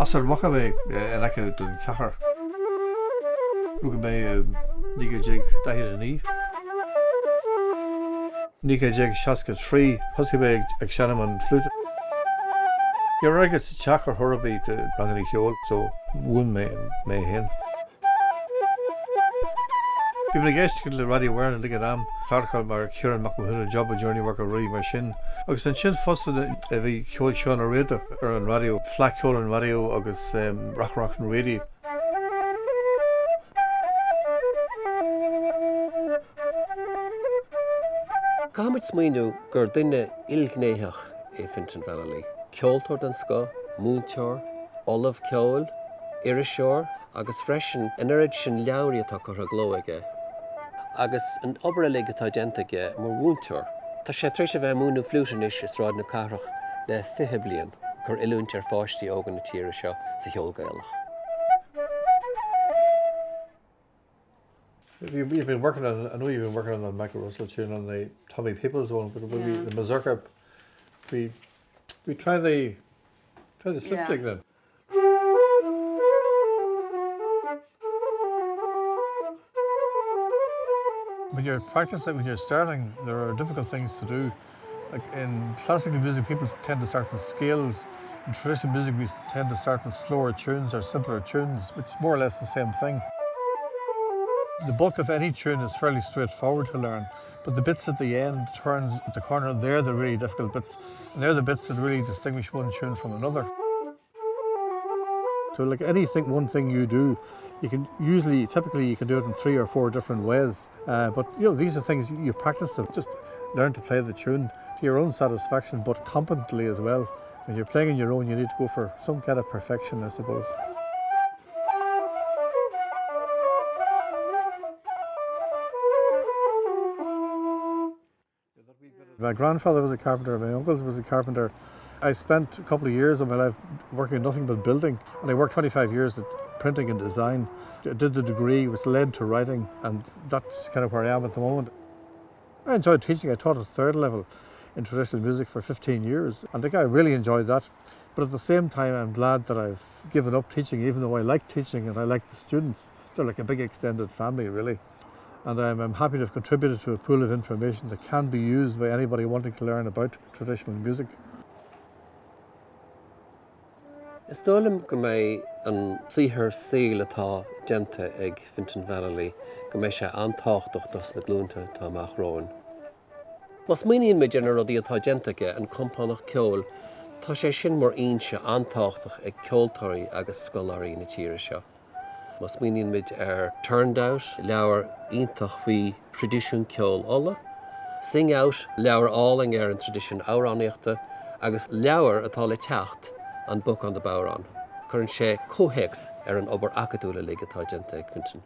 Asar wacha be elake dun cachar. Look be Nika jig dahir ni. Nika jig shaska tree. Husky be akshanam flute. You're right, it's a chachar horrible to bangani cheol, so one may hen. People guess you could already wear and Gradam Ceoil mar Kieran McMahon job a journey worker really my shin. Agus an shin first with the cheol Sean or radio or on radio, flat cheol on radio, agus rock and radio. Cámid smaoinú gur duine ilghnéitheach é Fintan Vallely. Cheoltóirí den sco, múnteoir, olive cheoil, irisseoir, agus freisin in oiread sin leabhraithe chu glóige. Agus an obair le tugtha mar múnteoir. Tá sé tríos a bheith múnú flútanis is ráid na carach le 50 bliain gur ilúntear fáistí ógan na tíre seo sa cheol gaelach. You've been working on, I know you've been working on the Michael Russell tune on the Tommy Peoples one, but the Mazurka, we try the slipstick then. When you're practicing, when you're starting, there are difficult things to do. Like in classical music, people tend to start with scales. In traditional music, we tend to start with slower tunes or simpler tunes, which is more or less the same thing. The bulk of any tune is fairly straightforward to learn, but the bits at the end, turns at the corner, they're the really difficult bits, and they're the bits that really distinguish one tune from another. So like one thing you do, you can typically you can do it in 3 or 4 different ways, but you know, these are things you practice them, just learn to play the tune to your own satisfaction, but competently as well. When you're playing on your own, you need to go for some kind of perfection, I suppose. My grandfather was a carpenter, my uncle was a carpenter. I spent a couple of years of my life working nothing but building, and I worked 25 years at printing and design. I did the degree, which led to writing, and that's kind of where I am at the moment. I enjoyed teaching. I taught at 3rd level in traditional music for 15 years, and I think I really enjoyed that. But at the same time, I'm glad that I've given up teaching, even though I like teaching and I like the students. They're like a big extended family, really. And I'm happy to have contributed to a pool of information that can be used by anybody wanting to learn about traditional music. Is dólam go mé an siar ceol atá déanta ag Fintan Vallely go mé sé antáchtachtas na glúnta tá amach róin. Mas muoíonn méid ar rudí atá déantaige an compánach ceol, tá sé sin mar aonse antáchtach ag cheoltóirí agus scoláirí na tíre seo. Mas muoíonn méid ar turned out leabhar iontach faoi traidisiún ceol ola, sing out leabhar áling ar an tradiisiún áráníochta agus leabhar atá le teacht an book on the Bowron. Current sé cóhéics ar an obair acadúla le atá déanta ag Fintan.